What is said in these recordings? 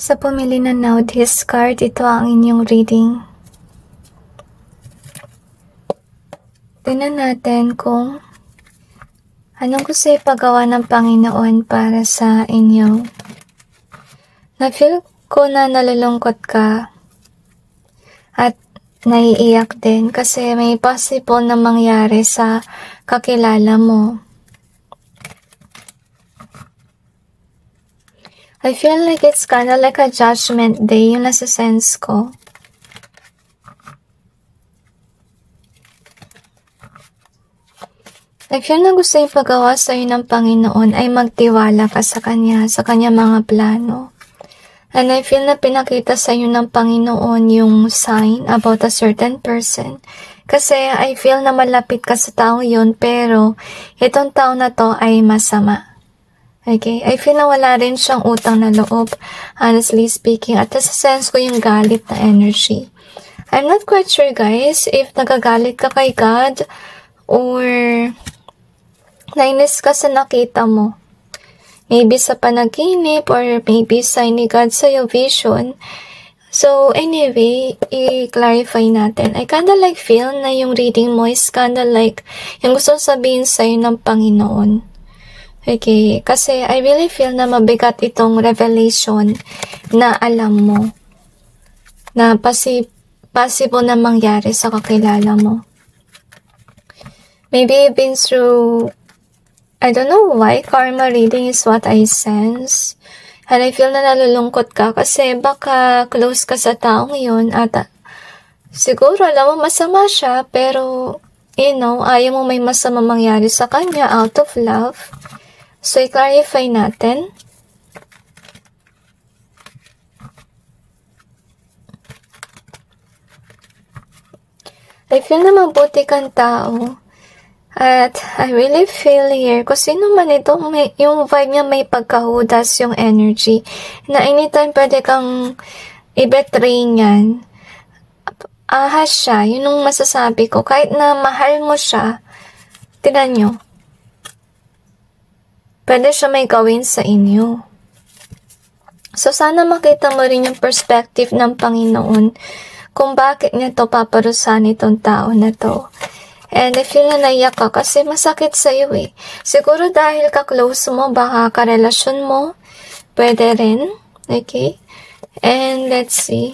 Sa pumili na now this card, ito ang inyong reading. Tingnan natin kung anong gusto ipagawa ng Panginoon para sa inyo. Na-feel ko na nalulungkot ka at naiiyak din kasi may possible na mangyari sa kakilala mo. I feel like it's kind of like a judgment day, yung nasa sense ko. I feel na gusto ipagawa sa iyo ng Panginoon ay magtiwala ka sa Kanya, sa Kanya mga plano. And I feel na pinakita sa iyo ng Panginoon yung sign about a certain person. Kasi I feel na malapit ka sa tao yun, pero itong tao na to ay masama. Okay, I feel na wala rin siyang utang na loob, honestly speaking, at sa sense ko yung galit na energy. I'm not quite sure guys, if nagagalit ka kay God, or nainis ka sa nakita mo. Maybe sa panaginip, or maybe sign ni God sa'yo vision. So anyway, i-clarify natin. I kinda like feel na yung reading mo is kinda like yung gusto sabihin sa'yo ng Panginoon. Okay, kasi I really feel na mabigat itong revelation na alam mo na possible na mangyari sa kakilala mo. Maybe you've been through, I don't know why, karma reading is what I sense. And I feel na nalulungkot ka kasi baka close ka sa taong yun at siguro alam mo masama siya pero you know, ayaw mo may masama mangyari sa kanya out of love. So, i-clarify natin. I feel na mabuti kang tao. At I really feel here, kung sino man ito, yung vibe niya may pagkahudas yung energy. Na anytime pwede kang i-betray niyan. Ahas siya, yun yung masasabi ko. Kahit na mahal mo siya, tignan nyo. Pwede siya may gawin sa inyo. So, sana makita mo rin yung perspective ng Panginoon kung bakit niya to paparusahan itong tao na to. And I feel na naiyak ka kasi masakit sa iyo eh. Siguro dahil ka-close mo, baka karelasyon mo, pwede rin. Okay? And let's see.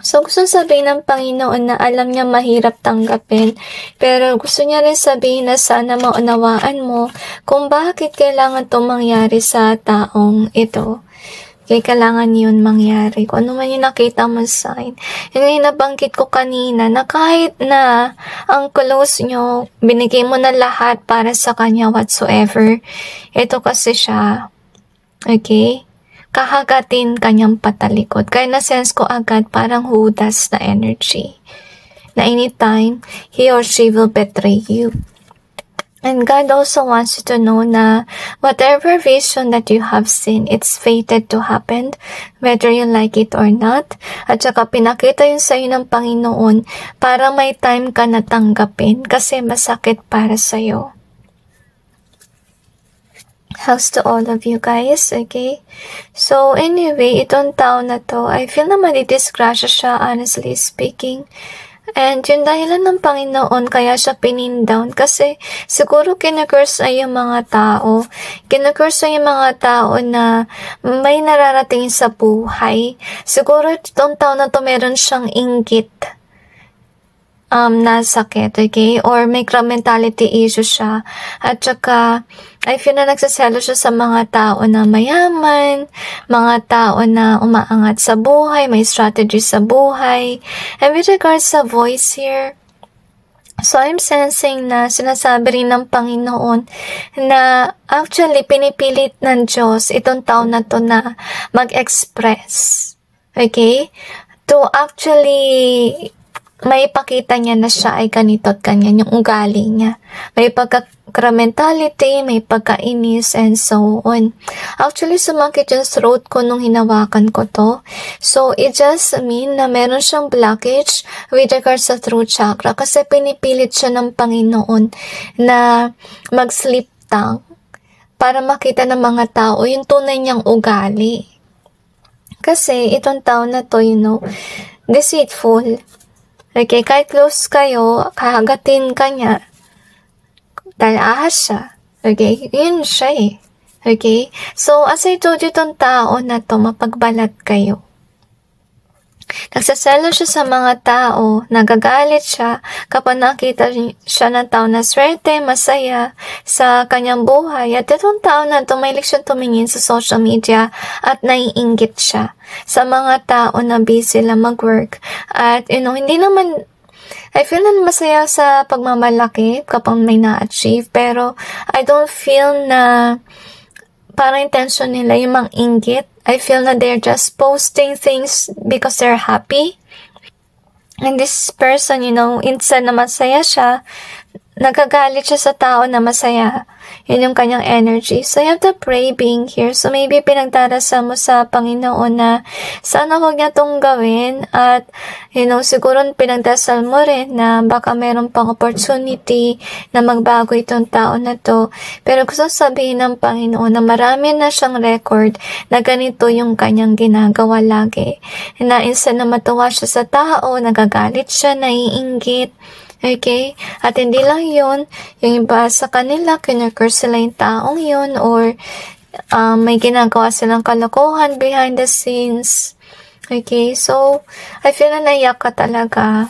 So, gusto sabihin ng Panginoon na alam niya mahirap tanggapin, pero gusto niya rin sabihin na sana maunawaan mo kung bakit kailangan itong mangyari sa taong ito. Kaya kailangan yun mangyari. Kung ano man yung nakita mo sign. Yung nabanggit ko kanina na kahit na ang close nyo, binigay mo na lahat para sa kanya whatsoever. Ito kasi siya. Okay? Kahagatin kanyang patalikod. Kaya na-sense ko agad parang hudas na energy. Na anytime, he or she will betray you. And God also wants you to know na whatever vision that you have seen, it's fated to happen, whether you like it or not. At saka pinakita yun sa'yo ng Panginoon para may time ka na tanggapin kasi masakit para sa'yo. House to all of you guys, okay? So, anyway, itong tao na to, I feel na madidisgrasya siya, honestly speaking. And yun dahilan ng Panginoon, kaya siya pin-down. Kasi, siguro kinakurse ay yung mga tao. Kinakurse ay yung mga tao na may nararating sa buhay. Siguro itong tao na to, meron siyang inggit. Nasakit, okay? Or may mentality issue siya. At saka, I feel na nagsaselo siya sa mga tao na mayaman, mga tao na umaangat sa buhay, may strategy sa buhay. And with regards sa voice here, so I'm sensing na sinasabi rin ng Panginoon na actually pinipilit ng Diyos itong tao na to na mag-express. Okay? To actually may ipakita niya na siya ay ganito at ganyan yung ugali niya. May pagka-mentality, may pagkainis, and so on. Actually, sumakit yung throat ko nung hinawakan ko to. So, it just mean na meron siyang blockage with regards sa throat chakra kasi pinipilit siya ng Panginoon na mag-sleep tank para makita ng mga tao yung tunay niyang ugali. Kasi itong tao na to, deceitful. Okay, kahit close kayo, kahagatin ka niya, dahil ahas siya. Okay, yun siya eh. Okay, so as I told you, itong tao na to, mapagbalat kayo. Nagsaselo siya sa mga tao, nagagalit siya kapag nakita siya ng tao na swerte, masaya sa kanyang buhay. At itong tao na ito, may leksyon tumingin sa social media at naiinggit siya sa mga tao na busy lang mag-work. At hindi naman, I feel na masaya sa pagmamalaki kapag may na-achieve, pero I don't feel na parang intention nila yung mang-inggit. I feel na they're just posting things because they're happy. And this person, instead na masaya siya, nagagalit siya sa tao na masaya. Yun yung kanyang energy. So, you have to pray being here. So, maybe pinagdarasal mo sa Panginoon na sana huwag niya itong gawin. At, siguro pinagdarasal mo rin na baka meron pang opportunity na magbago itong tao na to. Pero gusto sabihin ng Panginoon na marami na siyang record na ganito yung kanyang ginagawa lagi. Na instead na matuwa siya sa tao, nagagalit siya, naiinggit. Okay? At hindi lang yun, yung iba sa kanila, kinurkurse sila yung taong yun, or may ginagawa silang kalokohan behind the scenes. Okay? So, I feel na naiyak ka talaga.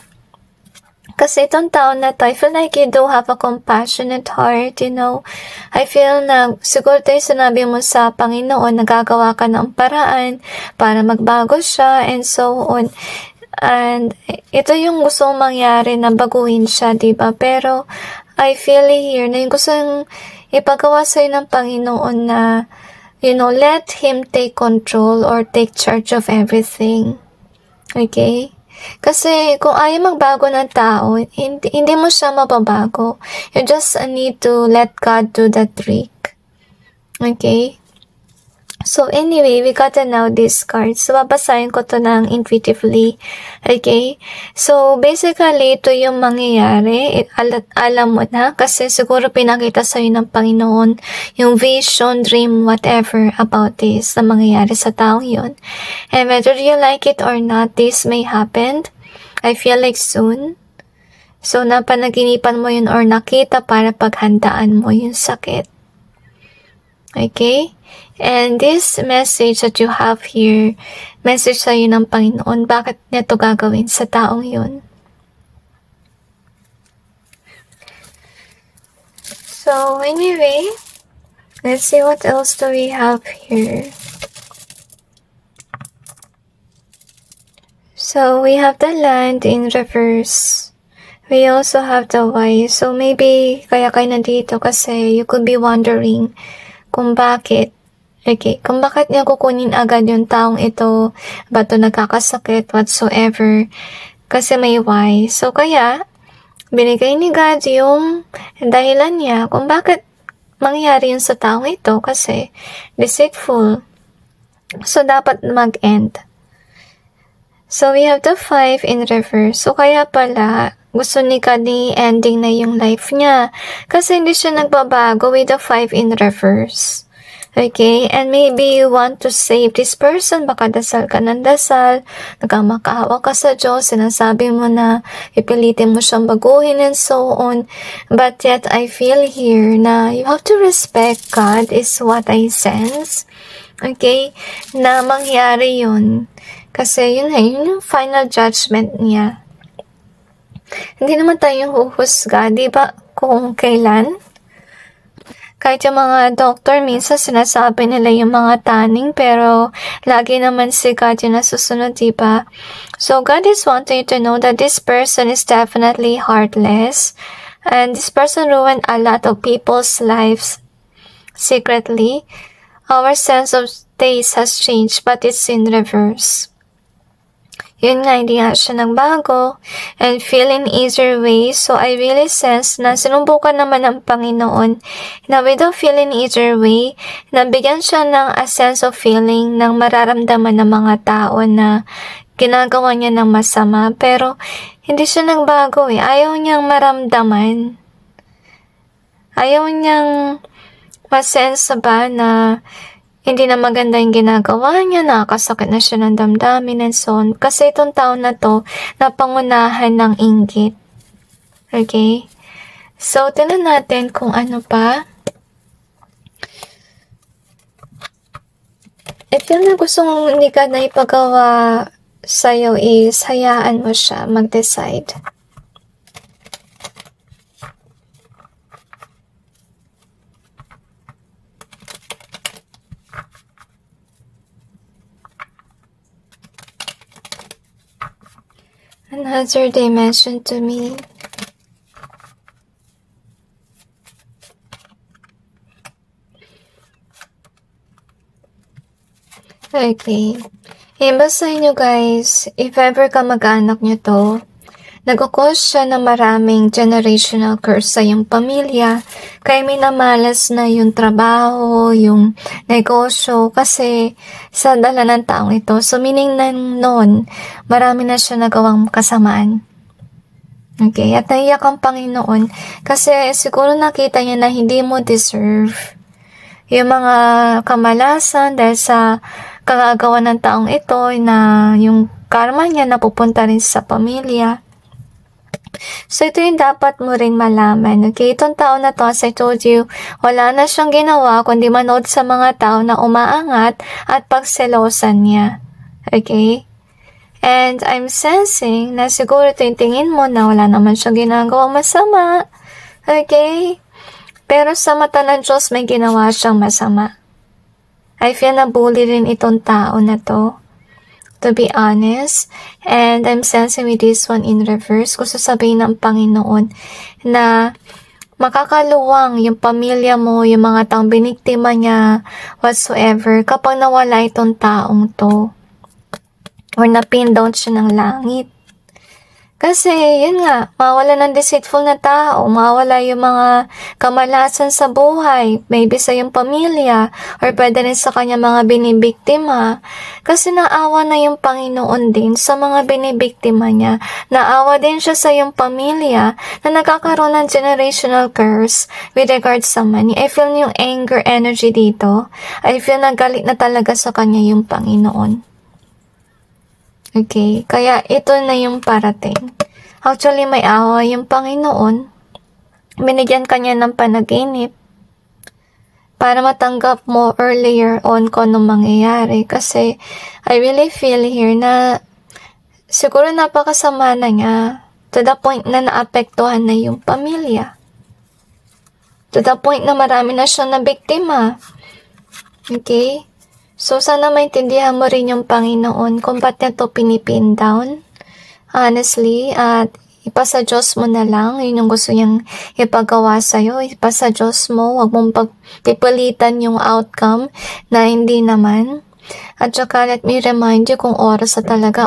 Kasi itong tao na to, I feel like you do have a compassionate heart, I feel na siguro tayo sinabi mo sa Panginoon, nagagawa ka ng paraan para magbago siya, and so on. And ito yung gusto mong mangyari na baguhin siya, diba? Pero I feel here na yung gusto yung ipagawa sa'yo ng Panginoon na, let Him take control or take charge of everything. Okay? Kasi kung ayaw magbago ng tao, hindi mo siya mababago. You just need to let God do the trick. Okay? So anyway, we got to now this card. So babasahin ko to ng intuitively. Okay? So basically, ito yung mangyayari. Alam mo na kasi siguro pinakita sa'yo ng Panginoon yung vision, dream, whatever about this na mangyayari sa taong yun. And whether you like it or not, this may happen. I feel like soon. So napanaginipan mo yun or nakita para paghandaan mo yung sakit. Okay? And this message that you have here, message sa'yo ng Panginoon, bakit niya ito gagawin sa taong yun? So, anyway, let's see what else do we have here. So, we have the land in reverse. We also have the wise. So, maybe kaya kayo nandito kasi you could be wondering kung bakit. Okay, kung bakit niya kukunin agad yung taong ito, ba't ito nagkakasakit, whatsoever, kasi may why. So, kaya, binigay ni God yung dahilan niya kung bakit mangyari yun sa taong ito, kasi deceitful. So, dapat mag-end. So, we have the 5 in reverse. So, kaya pala, gusto ni God ni ending na yung life niya, kasi hindi siya nagbabago with the 5 in reverse. Okay, and maybe you want to save this person, baka dasal ka ng dasal, nagkamakaawa ka sa Diyos, sinasabi mo na ipilitin mo siyang baguhin and so on, but yet I feel here na you have to respect God is what I sense, okay, na mangyari yun, kasi yun yung final judgment niya. Hindi naman tayo huhusga, di ba, kung kailan? Kahit yung mga doktor, minsan sinasabi nila yung mga tanning, pero lagi naman si God yung nasusunod, diba? So, God is wanting you to know that this person is definitely heartless. And this person ruined a lot of people's lives secretly. Our sense of taste has changed, but it's in reverse. Yun nga, hindi nga siya nagbago and feel in easier ways. So, I really sense na sinubukan naman ng Panginoon na without feeling easier way, nabigyan siya ng a sense of feeling ng mararamdaman ng mga tao na ginagawa niya ng masama. Pero, hindi siya nagbago eh. Ayaw niyang maramdaman. Ayaw niyang masense ba na hindi na maganda yung ginagawa niya, nakakasakit na siya ng damdamin and so on. Kasi itong taon na to, napangunahan ng inggit. Okay? So, tingnan natin kung ano pa. If yun na gusto mong hindi ka na ipagawa sa'yo is, hayaan mo siya mag-decide. Another dimension to me. Okay. Iba sa inyo guys, if ever ka mag-anak nyo to, nag-cause siya ng maraming generational curse sa yung pamilya, kaya minamalas na yung trabaho, yung negosyo, kasi sa dala ng taong ito. So meaning na noon, marami na siya nagawang kasamaan. Okay, at naiyak ang Panginoon, kasi siguro nakita niya na hindi mo deserve yung mga kamalasan dahil sa kagagawa ng taong ito na yung karma niya napupunta rin sa pamilya. So, ito yung dapat mo rin malaman. Okay, itong tao na to, as I told you, wala na siyang ginawa kundi manood sa mga tao na umaangat at pagselosan niya. Okay? And I'm sensing na siguro ito yung tingin mo na wala naman siyang ginagawang masama. Okay? Pero sa mata ng Diyos, may ginawa siyang masama. I feel na bully rin itong tao na to be honest. And I'm sensing with this one in reverse. Kung sasabihin ng Panginoon na makakaluwang yung pamilya mo, yung mga taong biniktima niya, whatsoever, kapag nawala itong taong to. Or napin down siya ng langit. Kasi, yun nga, mawala ng deceitful na tao, mawala yung mga kamalasan sa buhay, maybe sa yung pamilya, or pwede rin sa kanya mga binibiktima. Kasi naawa na yung Panginoon din sa mga binibiktima niya. Naawa din siya sa yung pamilya na nagkakaroon ng generational curse with regards sa money. I feel yung anger energy dito. I feel na galit na talaga sa kanya yung Panginoon. Okay, kaya ito na yung parating. Actually, may awa yung Panginoon. Binigyan kanya ng panaginip para matanggap mo earlier on kung anong mangyayari. Kasi, I really feel here na siguro napakasama na niya to the point na naapektuhan na yung pamilya. To the point na marami na siyang nabiktima. Okay? So, sana maintindihan mo rin yung Panginoon kung ba't niya to pinipin down. Honestly, at ipasa Diyos mo na lang. Yun yung gusto niyang ipagawa sa'yo. Ipasa Diyos mo. Huwag mong pagpipilitan yung outcome na hindi naman. At saka, let me remind you kung oras sa talaga.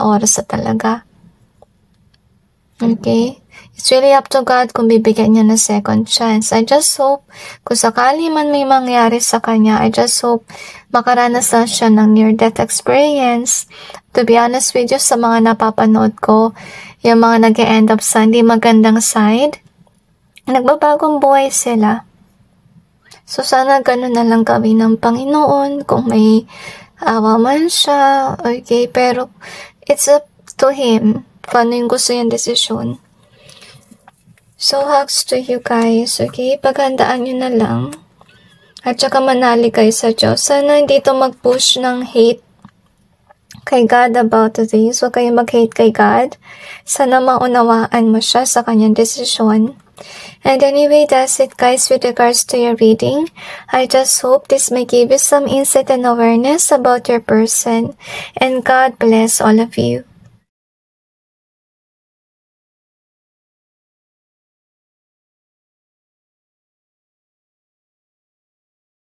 Okay? It's really up to God kung bibigyan niya ng second chance. I just hope, kung sakali man may mangyari sa kanya, I just hope makaranas na siya ng near-death experience. To be honest with you, sa mga napapanood ko, yung mga nag-end up sa hindi magandang side, nagbabagong buhay sila. So, sana ganun na lang gawin ng Panginoon kung may awa man siya, okay? Pero, it's up to Him. Paano yung gusto niyang desisyon. So, hugs to you guys, okay? Paghandaan nyo na lang. At saka manalig kayo sa Diyos. Sana hindi ito mag-push ng hate kay God about this. Huwag kayo mag-hate kay God. Sana maunawaan mo siya sa kanyang desisyon. And anyway, that's it guys with regards to your reading. I just hope this may give you some insight and awareness about your person. And God bless all of you.